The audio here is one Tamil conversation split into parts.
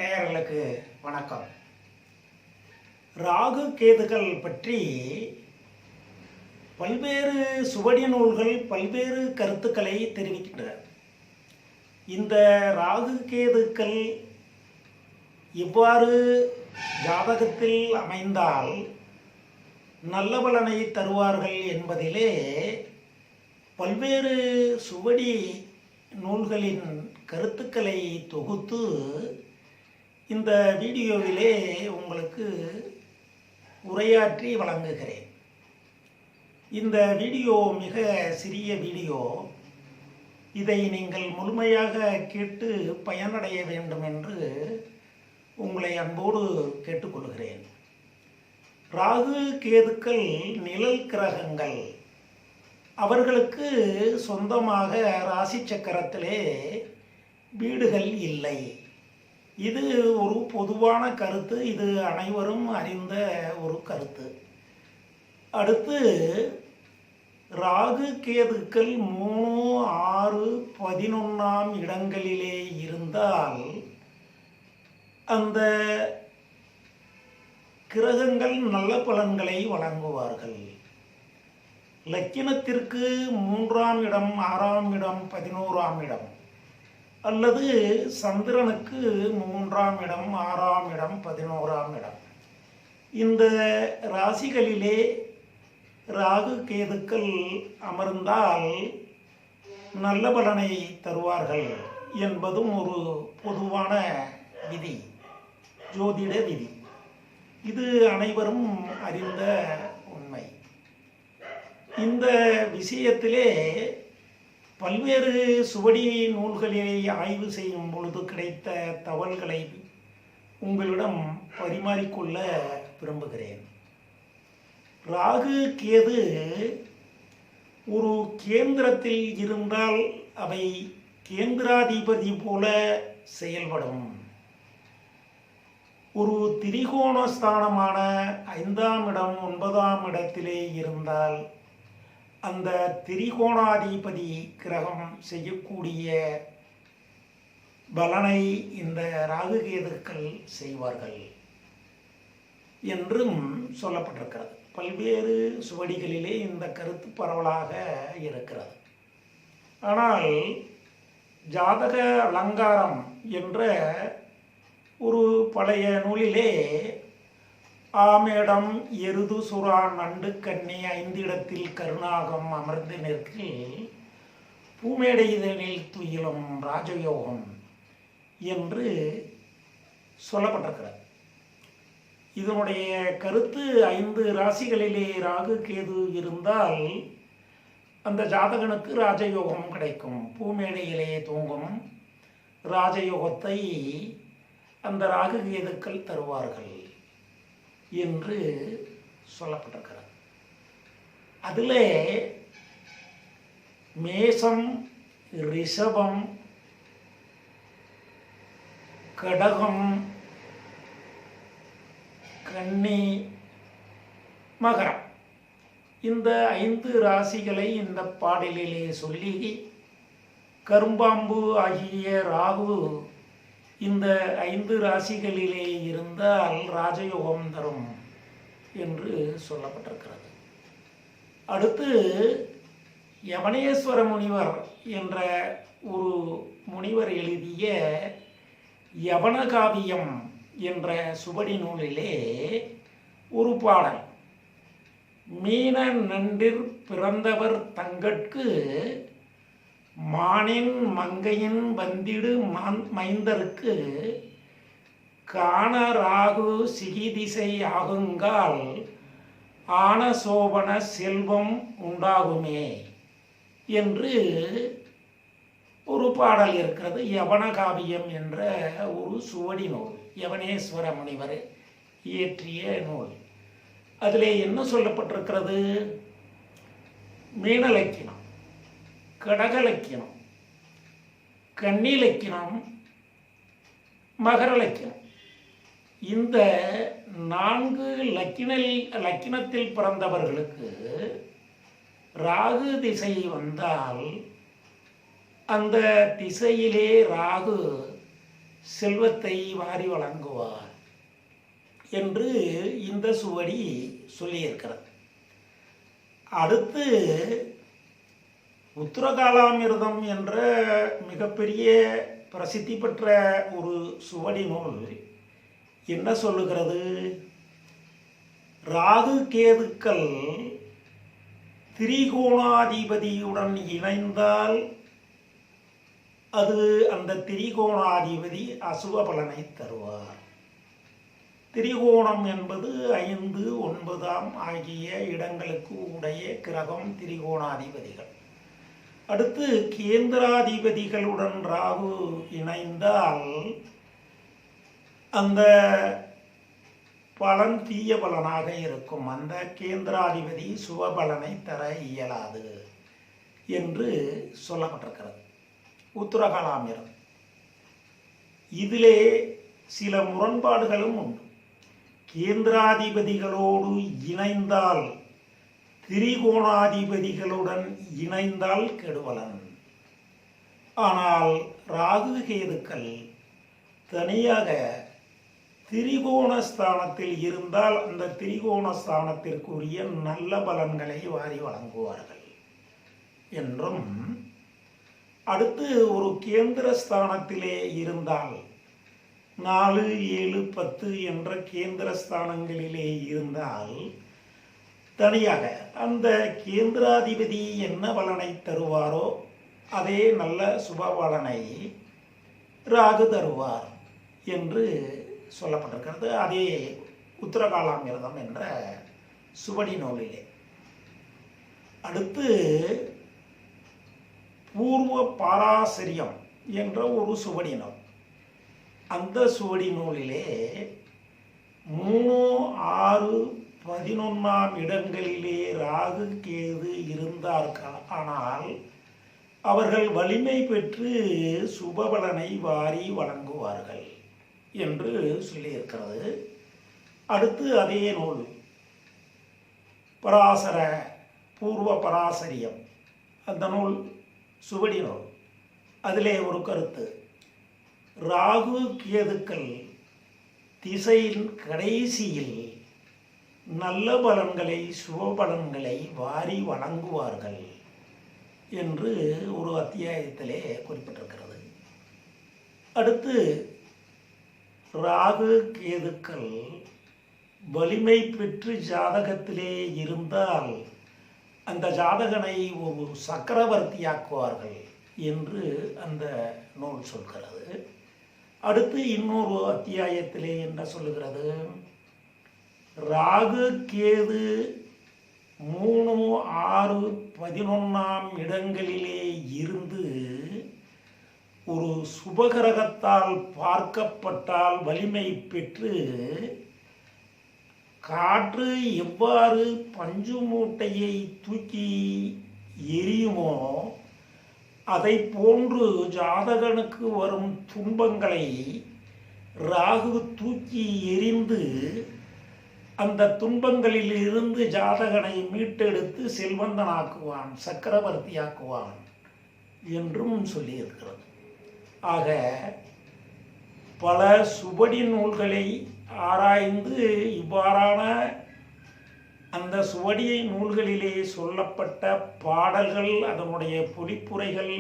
நேயர்களுக்கு வணக்கம். ராகு கேதுகள் பற்றி பல்வேறு சுவடி நூல்கள் பல்வேறு கருத்துக்களை தெரிவிக்கின்றன. இந்த ராகு கேதுக்கள் இவ்வாறு ஜாதகத்தில் அமைந்தால் நல்ல பலனை தருவார்கள் என்பதிலே பல்வேறு சுவடி நூல்களின் கருத்துக்களை தொகுத்து இந்த வீடியோவிலே உங்களுக்கு உரையாற்றி வழங்குகிறேன். இந்த வீடியோ மிக சிறிய வீடியோ. இதை நீங்கள் முழுமையாக கேட்டு பயனடைய வேண்டும் என்று உங்களை அன்போடு கேட்டுக்கொள்கிறேன். ராகு கேதுக்கள் நிழல் கிரகங்கள். அவர்களுக்கு சொந்தமாக ராசி சக்கரத்திலே வீடுகள் இல்லை. இது ஒரு பொதுவான கருத்து. இது அனைவரும் அறிந்த ஒரு கருத்து. அடுத்து ராகு கேதுக்கள் 3, 6, 11ஆம் இடங்களிலே இருந்தால் அந்த கிரகங்கள் நல்ல பலன்களை வழங்குவார்கள். லக்கினத்திற்கு 3ஆம் இடம், 6ஆம் இடம், 11ஆம் இடம் அல்லது சந்திரனுக்கு 3ஆம் இடம், 6ஆம் இடம், 11ஆம் இடம், இந்த ராசிகளிலே ராகு கேதுக்கள் அமர்ந்தால் நல்ல பலனை தருவார்கள் என்பதும் ஒரு பொதுவான விதி, ஜோதிட விதி. இது அனைவரும் அறிந்த உண்மை. இந்த விஷயத்திலே பல்வேறு சுவடி நூல்களை ஆய்வு செய்யும் பொழுது கிடைத்த தகவல்களை உங்களிடம் பரிமாறிக்கொள்ள விரும்புகிறேன். ராகு கேது ஒரு கேந்திரத்தில் இருந்தால் அவை கேந்திராதிபதி போல செயல்படும். ஒரு திரிகோணஸ்தானமான 5ஆம் இடம், 9ஆம் இடத்திலே இருந்தால் அந்த திரிகோணாதிபதி கிரகம் செய்யக்கூடிய பலனை இந்த ராகு கேதுக்கள் செய்வார்கள் என்றும் சொல்லப்பட்டிருக்கிறது. பல்வேறு சுவடிகளிலே இந்த கருத்து பரவலாக இருக்கிறது. ஆனால் ஜாதக அலங்காரம் என்ற ஒரு பழைய நூலிலே ஆமேடம், எருது, சுறா, நண்டு, கன்னி 5 இடத்தில் கருணாகம் அமர்ந்து நிற்கில் பூமேடைதனில் துயிலும் ராஜயோகம் என்று சொல்லப்பட்டிருக்கிறது. இதனுடைய கருத்து 5 ராசிகளிலே ராகு கேது இருந்தால் அந்த ஜாதகனுக்கு ராஜயோகம் கிடைக்கும். பூமேடையிலே தூங்கும் ராஜயோகத்தை அந்த ராகு கேதுக்கள் தருவார்கள் என்று சொல்லப்பட்டிருக்கிறது. அதில் மேசம், ரிஷபம், கடகம், கன்னி, மகரம் இந்த 5 ராசிகளை இந்த பாடலிலே சொல்லி கரும்பாம்பு ஆகிய ராகு இந்த 5 ராசிகளிலே இருந்தால் ராஜயோகம் தரும் என்று சொல்லப்பட்டிருக்கிறது. அடுத்து யவனேஸ்வர முனிவர் என்ற ஒரு முனிவர் எழுதிய யவனகாவியம் என்ற சுவடி நூலிலே ஒரு பாடல். மீன நன்றிற் பிறந்தவர் தங்கட்கு மானின் மங்கையின் வந்திடு மைந்தருக்கு காண ராகு சிகிதிசை ஆகுங்கால் ஆன சோபன செல்வம் உண்டாகுமே என்று ஒரு பாடல் இருக்கிறது. யவனகாவியம் என்ற ஒரு சுவடி நூல், யவனேஸ்வர முனிவர் இயற்றிய நூல். அதிலே என்ன சொல்லப்பட்டிருக்கிறது? மீன லக்கினம், கடக லக்கினம், கன்னி லக்கினம், மகர லக்கினம், இந்த 4 லக்கினத்தில் பிறந்தவர்களுக்கு ராகு திசை வந்தால் அந்த திசையிலே ராகு செல்வத்தை வாரி வழங்குவார் என்று இந்த சுவடி சொல்லியிருக்கிறது. அடுத்து உத்தரகாலாமிர்தம் என்ற மிகப்பெரிய பிரசித்தி பெற்ற ஒரு சுவடி நூல் என்ன சொல்லுகிறது? ராகு கேதுக்கள் திரிகோணாதிபதியுடன் இணைந்தால் அது அந்த திரிகோணாதிபதி அசுப பலனை தருவார். திரிகோணம் என்பது 5, 9 ஆகிய இடங்களுக்கு உடைய கிரகம் திரிகோணாதிபதிகள். அடுத்து கேந்திராதிபதிகளுடன் ராகு இணைந்தால் அந்த பலன் தீய பலனாக இருக்கும். அந்த கேந்திராதிபதி சுப பலனை தர இயலாது என்று சொல்லப்பட்டிருக்கிறது. உத்தரகாலாமிரம் இதிலே சில முரண்பாடுகளும் உண்டு. கேந்திராதிபதிகளோடு இணைந்தால் திரிகோணாதிபதிகளுடன் இணைந்தால் கெடுபலன். ஆனால் ராகு கேதுக்கள் தனியாக திரிகோணஸ்தானத்தில் இருந்தால் அந்த திரிகோணஸ்தானத்திற்குரிய நல்ல பலன்களை வாரி வழங்குவார்கள் என்றும், அடுத்து ஒரு கேந்திரஸ்தானத்திலே இருந்தால் 4, 7, 10 என்ற கேந்திரஸ்தானங்களிலே இருந்தால் தனியாக அந்த கேந்திராதிபதி என்ன பலனை தருவாரோ அதே நல்ல சுப பலனை ராகு தருவார் என்று சொல்லப்பட்டிருக்கிறது. அதே உத்தரகாலாமிர்தம் என்ற சுவடி நூலிலே. அடுத்து பூர்வ பாராசரியம் என்ற ஒரு சுவடி நூல். அந்த சுவடி நூலிலே 3, 6, 11 இடங்களிலே ராகு கேது இருந்தார்கள். ஆனால் அவர்கள் வலிமை பெற்று சுபபலனை வாரி வழங்குவார்கள் என்று சொல்லியிருக்கிறது. அடுத்து அதே நூல் பராசர பூர்வ பராசரியம், அந்த நூல் சுவடி நூல். அதிலே ஒரு கருத்து, ராகு கேதுக்கள் திசையின் கடைசியில் நல்ல பலன்களை சுபபலன்களை வாரி வழங்குவார்கள் என்று ஒரு அத்தியாயத்திலே குறிப்பிட்டிருக்கிறது. அடுத்து ராகு கேதுக்கள் வலிமை பெற்று ஜாதகத்திலே இருந்தால் அந்த ஜாதகனை ஒரு சக்கரவர்த்தியாக்குவார்கள் என்று அந்த நூல் சொல்கிறது. அடுத்து இன்னொரு அத்தியாயத்திலே என்ன சொல்லுகிறது? ராகு கேது 3, 6, 11 இடங்களிலே இருந்து ஒரு சுபகிரகத்தால் பார்க்கப்பட்டால் வலிமை பெற்று காற்று எவ்வாறு பஞ்சு மூட்டையை தூக்கி எரியுமோ அதை போன்று ஜாதகனுக்கு வரும் துன்பங்களை ராகு தூக்கி எறிந்து அந்த துன்பங்களில் இருந்து ஜாதகனை மீட்டெடுத்து செல்வந்தனாக்குவான், சக்கரவர்த்தியாக்குவான் என்றும் சொல்லியிருக்கிறது. ஆக பல சுவடி நூல்களை ஆராய்ந்து இவ்வாறான அந்த சுவடியை நூல்களிலே சொல்லப்பட்ட பாடல்கள், அதனுடைய பொழிப்புரைகள்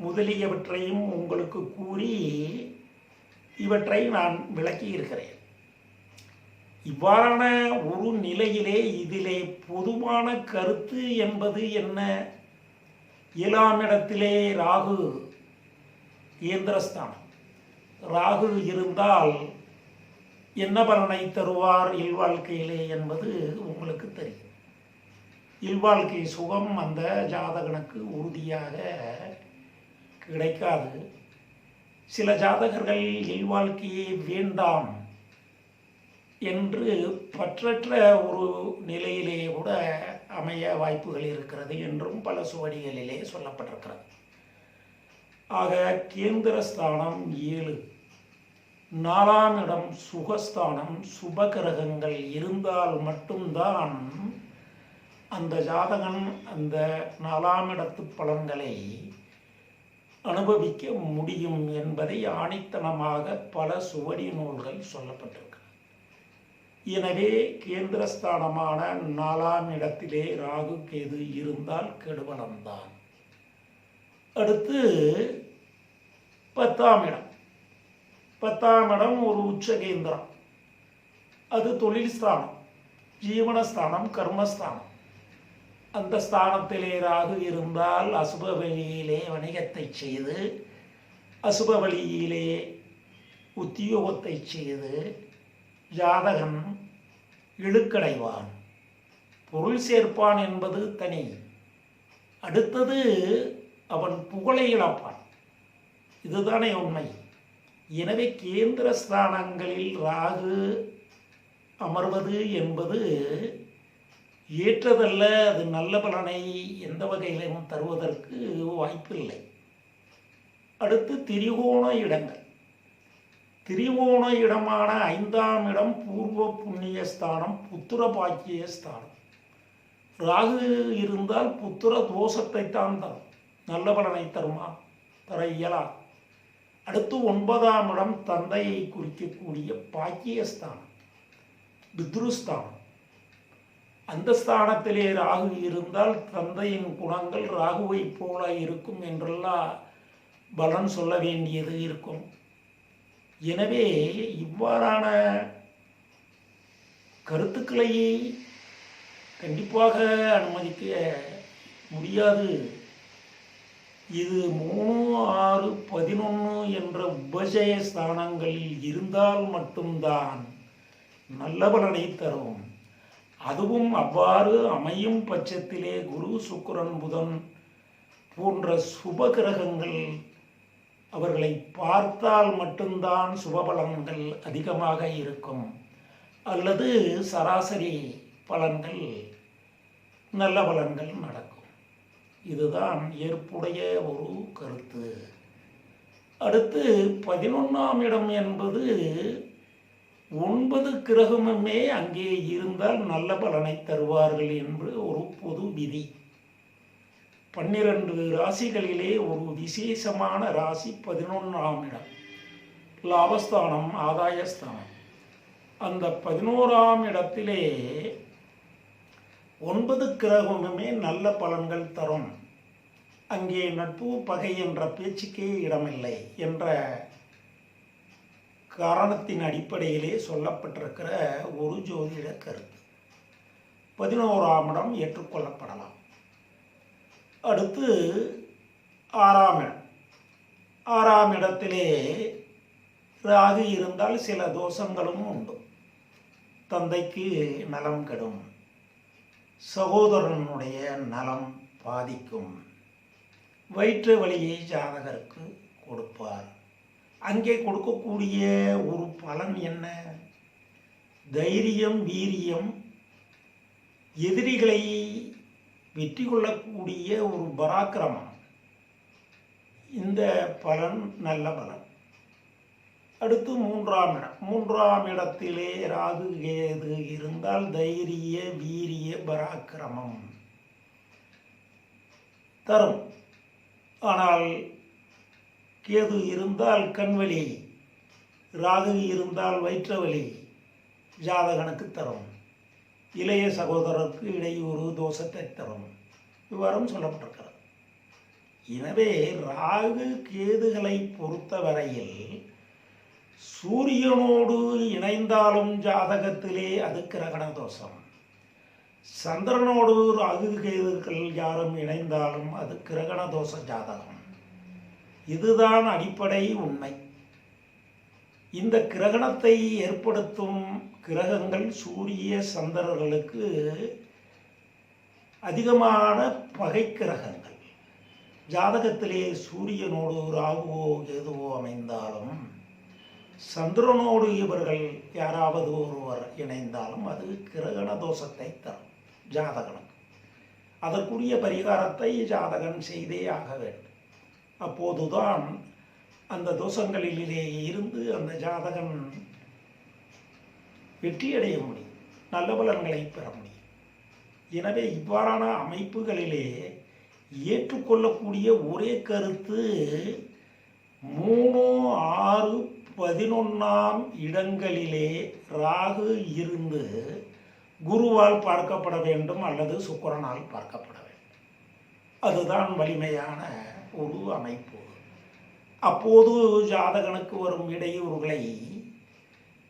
முதலியவற்றையும் உங்களுக்கு கூறி இவற்றை நான் விளக்கியிருக்கிறேன். இவ்வாறான ஒரு நிலையிலே இதிலே பொதுவான கருத்து என்பது என்ன? 7ஆம் இடத்திலே ராகு கேந்திரஸ்தானம். ராகு இருந்தால் என்ன பலனை தருவார் இல்வாழ்க்கையிலே என்பது உங்களுக்கு தெரியும். இல்வாழ்க்கை சுகம் அந்த ஜாதகனுக்கு உறுதியாக கிடைக்காது. சில ஜாதகர்கள் இல்வாழ்க்கையே வேண்டாம் என்று பற்றற்ற ஒரு நிலையிலே கூட அமைய வாய்ப்புகள் இருக்கிறது என்றும் பல சுவடிகளிலே சொல்லப்பட்டிருக்கிறது. ஆக கேந்திரஸ்தானம் 7, 4ஆம் இடம் சுகஸ்தானம், சுபகிரகங்கள் இருந்தால் மட்டும்தான் அந்த ஜாதகன் அந்த 4ஆம் இடத்து பலன்களை அனுபவிக்க முடியும் என்பதை ஆணித்தனமாக பல சுவடி நூல்கள் சொல்லப்பட்டிருக்கிறது. எனவே கேந்திரஸ்தானமான 4ஆம் இடத்திலே ராகு கேது இருந்தால் கெடுபலம்தான். அடுத்து 10ஆம் இடம். 10ஆம் இடம் ஒரு உச்ச கேந்திரம். அது தொழில் ஸ்தானம், ஜீவனஸ்தானம், கர்மஸ்தானம். அந்த ஸ்தானத்திலே ராகு இருந்தால் அசுப வழியிலே வணிகத்தை செய்து, அசுப வழியிலே உத்தியோகத்தை செய்து ஜாதகன் இழுக்கடைவான், பொருள் சேர்ப்பான் என்பது தனி. அடுத்தது அவன் புகழை இழப்பான். இதுதானே உண்மை. எனவே கேந்திர ஸ்தானங்களில் ராகு அமர்வது என்பது ஏற்றதல்ல. அது நல்ல பலனை எந்த வகையிலும் தருவதற்கு வாய்ப்பில்லை. அடுத்து திரிகோண இடங்கள். திரிகோண இடமான 5ஆம் இடம் பூர்வ புண்ணிய ஸ்தானம், புத்திர பாக்கிய ஸ்தானம். ராகு இருந்தால் புத்திர தோஷத்தை தான் தரும், நல்ல பலனை தருமா? தர இயலா. அடுத்து 9ஆம் இடம் தந்தையை குறிக்கக்கூடிய பாக்கியஸ்தானம், பித்ருஸ்தானம். அந்த ஸ்தானத்திலே ராகு இருந்தால் தந்தையின் குணங்கள் ராகுவை போல இருக்கும் என்றெல்லாம் பலன் சொல்ல வேண்டியது இருக்கும். எனவே இவ்வாறான கருத்துக்களை கண்டிப்பாக அனுமதிக்க முடியாது. இது 3, 6, 11 என்ற உபஜய ஸ்தானங்களில் இருந்தால் மட்டும்தான் நல்ல பலனை தரும். அதுவும் அவ்வாறு அமையும் பட்சத்திலே குரு, சுக்கிரன், புதன் போன்ற சுப கிரகங்கள் அவர்களை பார்த்தால் மட்டும்தான் சுபபலன்கள் அதிகமாக இருக்கும். அல்லது சராசரி பலன்கள், நல்ல பலன்கள் நடக்கும். இதுதான் ஏற்புடைய ஒரு கருத்து. அடுத்து 11ஆம் இடம் என்பது 9 கிரகமுமே அங்கே இருந்தால் நல்ல பலனை தருவார்கள் என்று ஒரு பொது விதி. 12 ராசிகளிலே ஒரு விசேஷமான ராசி 11ஆம் இடம், லாபஸ்தானம், ஆதாயஸ்தானம். அந்த 11ஆம் இடத்திலே 9 கிரகமுமே நல்ல பலன்கள் தரும். அங்கே நட்பு, பகை என்ற பேச்சுக்கே இடமில்லை என்ற காரணத்தின் அடிப்படையிலே சொல்லப்பட்டிருக்கிற ஒரு ஜோதிட கருத்து. 11ஆம் இடம் ஏற்றுக்கொள்ளப்படலாம். அடுத்து 6ஆம் இடம். 6ஆம் இடத்திலே ராகு இருந்தால் சில தோஷங்களும் உண்டு. தந்தைக்கு நலம் கெடும், சகோதரனுடைய நலம் பாதிக்கும், வயிற்று வலியை ஜாதகருக்கு கொடுப்பார். அங்கே கொடுக்கக்கூடிய ஒரு பலன் என்ன? தைரியம், வீரியம், எதிரிகளை வெற்றி கொள்ளக்கூடிய ஒரு பராக்கிரமம். இந்த பலன் நல்ல பலன். அடுத்து 3ஆம் இடம். 3ஆம் இடத்திலே ராகு கேது இருந்தால் தைரிய, வீரிய, பராக்கிரமம் தரும். ஆனால் கேது இருந்தால் கண்வலி, ராகு இருந்தால் வயிற்றவலி ஜாதகனுக்கு தரும். இளைய சகோதரருக்கு இடையூறு, தோஷத்தை தரும். இவ்வாறும் சொல்லப்பட்டிருக்கிறது. எனவே ராகு கேதுகளை பொறுத்தவரையில் சூரியனோடு இணைந்தாலும் ஜாதகத்திலே அது கிரகண தோஷம். சந்திரனோடு ராகு கேதுகள் யாரும் இணைந்தாலும் அது கிரகண தோஷ ஜாதகம். இதுதான் அடிப்படை உண்மை. இந்த கிரகணத்தை ஏற்படுத்தும் கிரகங்கள் சூரிய சந்திரர்களுக்கு அதிகமான பகை கிரகங்கள். ஜாதகத்திலே சூரியனோடு ராகுவோ கேதுவோ அமைந்தாலும், சந்திரனோடு இவர்கள் யாராவது ஒருவர் இணைந்தாலும் அது கிரகண தோஷத்தை தரும் ஜாதகனுக்கு. அதற்குரிய பரிகாரத்தை ஜாதகன் செய்தே ஆக வேண்டும். அப்போதுதான் அந்த தோஷங்களிலே இருந்து அந்த ஜாதகன் வெற்றியடைய முடியும், நல்ல பலன்களை பெற முடியும். எனவே இவ்வாறான அமைப்புகளிலே ஏற்றுக்கொள்ளக்கூடிய ஒரே கருத்து 3, 6, 11ஆம் இடங்களிலே ராகு இருந்து குருவால் பார்க்கப்பட வேண்டும் அல்லது சுக்கிரனால் பார்க்கப்பட வேண்டும். அதுதான் வலிமையான ஒரு அமைப்பு. அப்போது ஜாதகனுக்கு வரும் இடையூறுகளை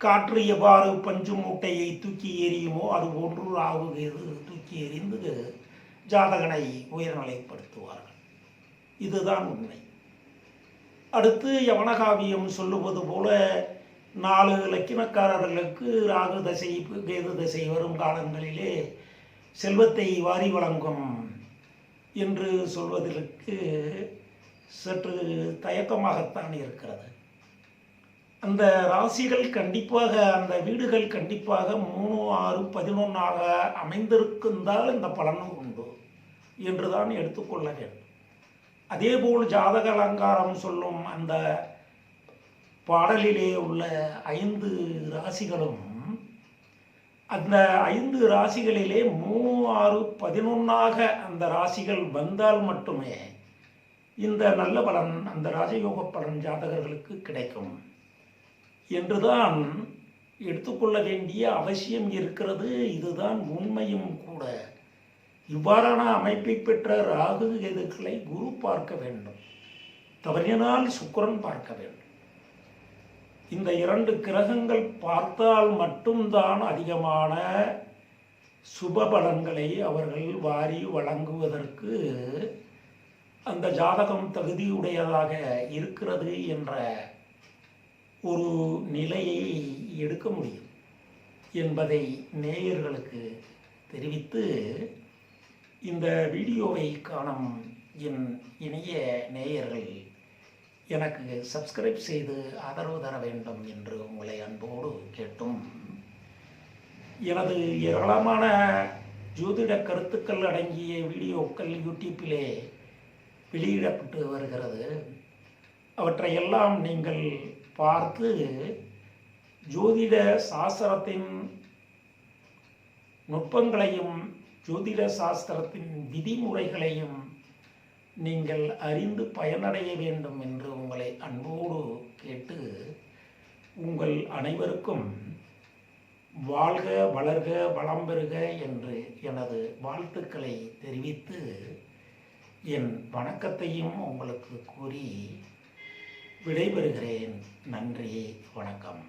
காற்று எவ்வாறு பஞ்சு மூட்டையை தூக்கி எறியுமோ அதுபோன்று ராகு கேது தூக்கி எறிந்து ஜாதகனை உயர்நிலைப்படுத்துவார்கள். இதுதான் உண்மை. அடுத்து யவனகாவியம் சொல்லுவது போல 4 இலக்கினக்காரர்களுக்கு ராகு தசை கேது தசை வரும் காலங்களிலே செல்வத்தை வாரி வழங்கும் என்று சொல்வதற்கு சற்று தயக்கமாகத்தான் இருக்கிறது. அந்த ராசிகள் கண்டிப்பாக, அந்த வீடுகள் கண்டிப்பாக 3, 6, 11ஆக அமைந்திருந்தால் இந்த பலனும் உண்டு என்றுதான் எடுத்துக்கொள்ள வேண்டும். அதேபோல் ஜாதக அலங்காரம் சொல்லும் அந்த பாடலிலே உள்ள 5 ராசிகளும் அந்த 5 ராசிகளிலே 3, 6, 11ஆக அந்த ராசிகள் வந்தால் மட்டுமே இந்த நல்ல பலன், அந்த ராஜயோக பலன் ஜாதகர்களுக்கு கிடைக்கும் என்றுதான் எடுத்துக்கொள்ள வேண்டிய அவசியம் இருக்கிறது. இதுதான் உண்மையும் கூட. இவ்வாறான அமைப்பை பெற்ற ராகு கேதுக்களை குரு பார்க்க வேண்டும், தவறினால் சுக்கிரன் பார்க்க வேண்டும். இந்த 2 கிரகங்கள் பார்த்தால் மட்டும்தான் அதிகமான சுப பலன்களை அவர்கள் வாரி வழங்குவதற்கு அந்த ஜாதகம் தகுதியுடையதாக இருக்கிறது என்ற ஒரு நிலையை எடுக்க முடியும் என்பதை நேயர்களுக்கு தெரிவித்து, இந்த வீடியோவை காணும் என் இனிய நேயர்கள் எனக்கு சப்ஸ்கிரைப் செய்து ஆதரவு தர வேண்டும் என்று உங்களை அன்போடு கேட்டும், எனது ஏராளமான ஜோதிட கருத்துக்கள் அடங்கிய வீடியோக்கள் யூடியூப்பிலே வெளியிடப்பட்டு வருகிறது. அவற்றையெல்லாம் நீங்கள் பார்த்து ஜோதிட சாஸ்திரத்தின் நுட்பங்களையும் ஜோதிட சாஸ்திரத்தின் விதிமுறைகளையும் நீங்கள் அறிந்து பயனடைய வேண்டும் என்று உங்களை அன்போடு கேட்டு, உங்கள் அனைவருக்கும் வாழ்க வளர்க வளம் பெறுக என்று எனது வாழ்த்துக்களை தெரிவித்து என் வணக்கத்தையும் உங்களுக்கு கூறி விடைபெறுகிறேன். நன்றி, வணக்கம்.